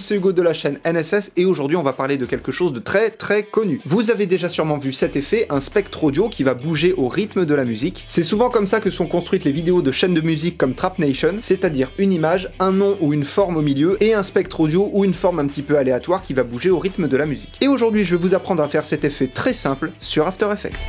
tous, c'est Hugo de la chaîne NSS et aujourd'hui on va parler de quelque chose de très connu. Vous avez déjà sûrement vu cet effet, un spectre audio qui va bouger au rythme de la musique. C'est souvent comme ça que sont construites les vidéos de chaînes de musique comme Trap Nation, c'est-à-dire une image, un nom ou une forme au milieu et un spectre audio ou une forme un petit peu aléatoire qui va bouger au rythme de la musique. Et aujourd'hui je vais vous apprendre à faire cet effet très simple sur After Effects.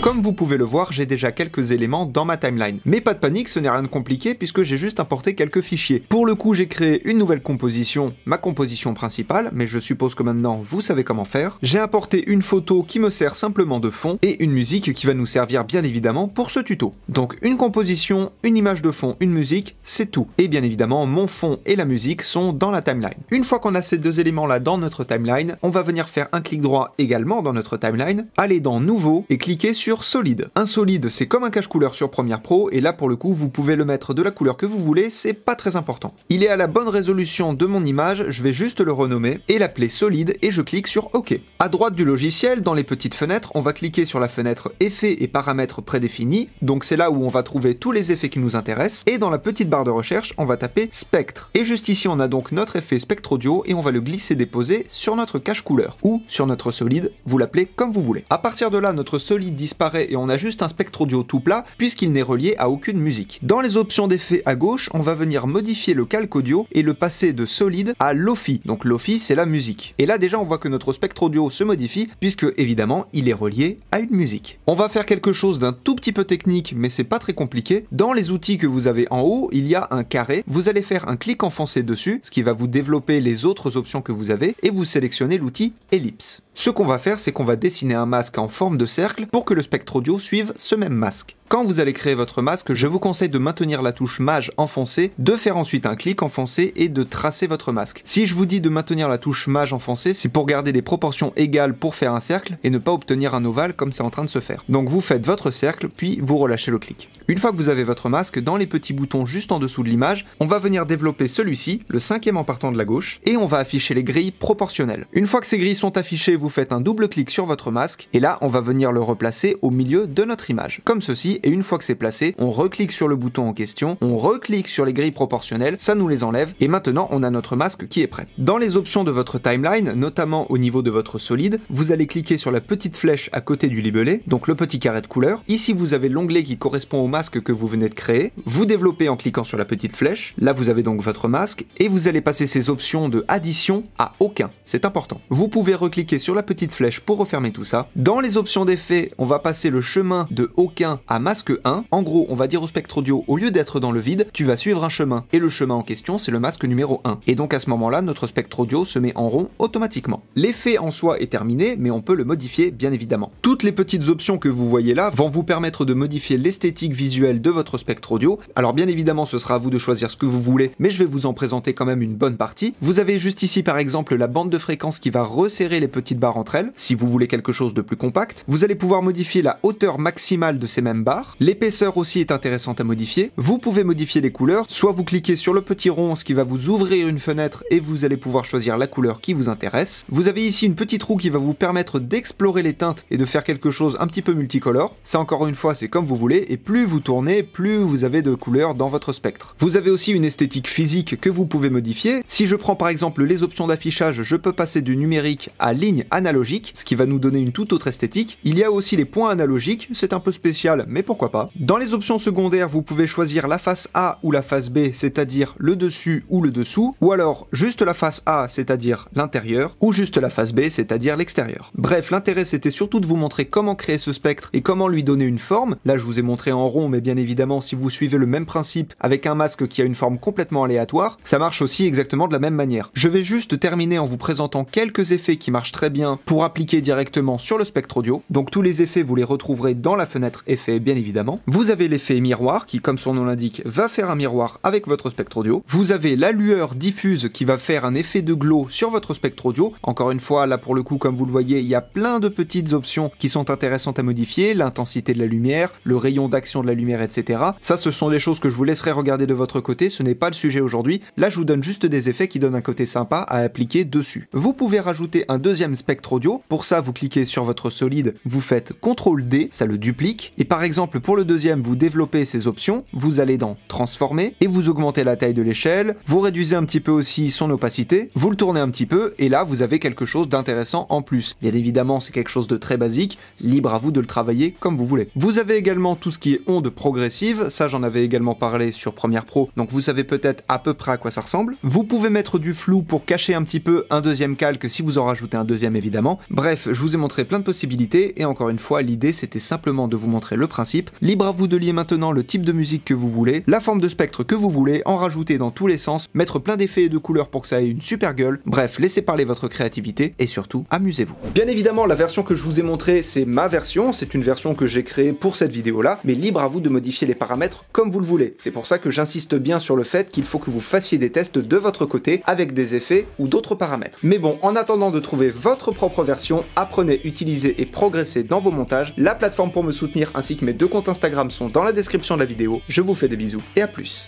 Comme vous pouvez le voir, j'ai déjà quelques éléments dans ma timeline. Mais pas de panique, ce n'est rien de compliqué puisque j'ai juste importé quelques fichiers. Pour le coup, j'ai créé une nouvelle composition, ma composition principale, mais je suppose que maintenant vous savez comment faire. J'ai importé une photo qui me sert simplement de fond et une musique qui va nous servir bien évidemment pour ce tuto. Donc une composition, une image de fond, une musique, c'est tout. Et bien évidemment, mon fond et la musique sont dans la timeline. Une fois qu'on a ces deux éléments là dans notre timeline, on va venir faire un clic droit également dans notre timeline, aller dans Nouveau et cliquer sur Solide. Un solide, c'est comme un cache-couleur sur Premiere Pro, et là pour le coup, vous pouvez le mettre de la couleur que vous voulez, c'est pas très important. Il est à la bonne résolution de mon image, je vais juste le renommer et l'appeler solide, et je clique sur OK. À droite du logiciel, dans les petites fenêtres, on va cliquer sur la fenêtre Effets et paramètres prédéfinis, donc c'est là où on va trouver tous les effets qui nous intéressent, et dans la petite barre de recherche, on va taper Spectre. Et juste ici, on a donc notre effet spectre audio, et on va le glisser-déposer sur notre cache-couleur, ou sur notre solide, vous l'appelez comme vous voulez. À partir de là, notre solide disparaît et on a juste un spectre audio tout plat puisqu'il n'est relié à aucune musique. Dans les options d'effets à gauche, on va venir modifier le calque audio et le passer de solide à Lo-Fi. Donc Lo-Fi, c'est la musique. Et là déjà on voit que notre spectre audio se modifie puisque évidemment il est relié à une musique. On va faire quelque chose d'un tout petit peu technique mais c'est pas très compliqué. Dans les outils que vous avez en haut, il y a un carré. Vous allez faire un clic enfoncé dessus, ce qui va vous développer les autres options que vous avez et vous sélectionnez l'outil ellipse. Ce qu'on va faire, c'est qu'on va dessiner un masque en forme de cercle pour que le spectre audio suive ce même masque. Quand vous allez créer votre masque, je vous conseille de maintenir la touche Maj enfoncée, de faire ensuite un clic enfoncé et de tracer votre masque. Si je vous dis de maintenir la touche Maj enfoncée, c'est pour garder des proportions égales pour faire un cercle et ne pas obtenir un ovale comme c'est en train de se faire. Donc vous faites votre cercle, puis vous relâchez le clic. Une fois que vous avez votre masque, dans les petits boutons juste en dessous de l'image, on va venir développer celui-ci, le cinquième en partant de la gauche, et on va afficher les grilles proportionnelles. Une fois que ces grilles sont affichées, vous faites un double clic sur votre masque, et là on va venir le replacer au milieu de notre image, comme ceci, et une fois que c'est placé, on reclique sur le bouton en question, on reclique sur les grilles proportionnelles, ça nous les enlève, et maintenant on a notre masque qui est prêt. Dans les options de votre timeline, notamment au niveau de votre solide, vous allez cliquer sur la petite flèche à côté du libellé, donc le petit carré de couleur. Ici vous avez l'onglet qui correspond au masque que vous venez de créer, vous développez en cliquant sur la petite flèche, là vous avez donc votre masque, et vous allez passer ces options de addition à aucun, c'est important. Vous pouvez recliquer sur la petite flèche pour refermer tout ça. Dans les options d'effet, on va passer le chemin de aucun à masque 1. En gros, on va dire au spectre audio, au lieu d'être dans le vide, tu vas suivre un chemin, et le chemin en question, c'est le masque numéro 1. Et donc à ce moment-là, notre spectre audio se met en rond automatiquement. L'effet en soi est terminé, mais on peut le modifier bien évidemment. Toutes les petites options que vous voyez là vont vous permettre de modifier l'esthétique visuelle de votre spectre audio. Alors bien évidemment, ce sera à vous de choisir ce que vous voulez, mais je vais vous en présenter quand même une bonne partie. Vous avez juste ici par exemple la bande de fréquence qui va resserrer les petites barres entre elles, si vous voulez quelque chose de plus compact. Vous allez pouvoir modifier la hauteur maximale de ces mêmes barres. L'épaisseur aussi est intéressante à modifier. Vous pouvez modifier les couleurs, soit vous cliquez sur le petit rond, ce qui va vous ouvrir une fenêtre et vous allez pouvoir choisir la couleur qui vous intéresse. Vous avez ici une petite roue qui va vous permettre d'explorer les teintes et de faire quelque chose un petit peu multicolore. Ça encore une fois, c'est comme vous voulez, et plus vous tournez, plus vous avez de couleurs dans votre spectre. Vous avez aussi une esthétique physique que vous pouvez modifier. Si je prends par exemple les options d'affichage, je peux passer du numérique à ligne analogique, ce qui va nous donner une toute autre esthétique. Il y a aussi les points analogiques, c'est un peu spécial, mais pourquoi pas. Dans les options secondaires, vous pouvez choisir la face A ou la face B, c'est-à-dire le dessus ou le dessous, ou alors juste la face A, c'est-à-dire l'intérieur, ou juste la face B, c'est-à-dire l'extérieur. Bref, l'intérêt c'était surtout de vous montrer comment créer ce spectre et comment lui donner une forme. Là, je vous ai montré en rond, mais bien évidemment, si vous suivez le même principe avec un masque qui a une forme complètement aléatoire, ça marche aussi exactement de la même manière. Je vais juste terminer en vous présentant quelques effets qui marchent très bien pour appliquer directement sur le spectre audio. Donc tous les effets, vous les retrouverez dans la fenêtre effets, bien évidemment. Vous avez l'effet miroir qui, comme son nom l'indique, va faire un miroir avec votre spectre audio. Vous avez la lueur diffuse qui va faire un effet de glow sur votre spectre audio. Encore une fois, là pour le coup, comme vous le voyez, il y a plein de petites options qui sont intéressantes à modifier, l'intensité de la lumière, le rayon d'action de la lumière, etc. Ça, ce sont des choses que je vous laisserai regarder de votre côté, ce n'est pas le sujet aujourd'hui. Là, je vous donne juste des effets qui donnent un côté sympa à appliquer dessus. Vous pouvez rajouter un deuxième spectre audio. Pour ça, vous cliquez sur votre solide, vous faites CTRL D, ça le duplique. Et par exemple, exemple, pour le deuxième, vous développez ces options, vous allez dans Transformer, et vous augmentez la taille de l'échelle, vous réduisez un petit peu aussi son opacité, vous le tournez un petit peu, et là, vous avez quelque chose d'intéressant en plus. Bien évidemment, c'est quelque chose de très basique, libre à vous de le travailler comme vous voulez. Vous avez également tout ce qui est onde progressive, ça j'en avais également parlé sur Premiere Pro, donc vous savez peut-être à peu près à quoi ça ressemble. Vous pouvez mettre du flou pour cacher un petit peu un deuxième calque si vous en rajoutez un deuxième évidemment. Bref, je vous ai montré plein de possibilités, et encore une fois, l'idée c'était simplement de vous montrer le principe. Libre à vous de lier maintenant le type de musique que vous voulez, la forme de spectre que vous voulez, en rajouter dans tous les sens, mettre plein d'effets et de couleurs pour que ça ait une super gueule. Bref, laissez parler votre créativité, et surtout, amusez-vous. Bien évidemment, la version que je vous ai montrée, c'est ma version, c'est une version que j'ai créée pour cette vidéo-là, mais libre à vous de modifier les paramètres comme vous le voulez. C'est pour ça que j'insiste bien sur le fait qu'il faut que vous fassiez des tests de votre côté avec des effets ou d'autres paramètres. Mais bon, en attendant de trouver votre propre version, apprenez, utilisez et progressez dans vos montages. La plateforme pour me soutenir ainsi que mes 2 comptes Instagram sont dans la description de la vidéo. Je vous fais des bisous et à plus.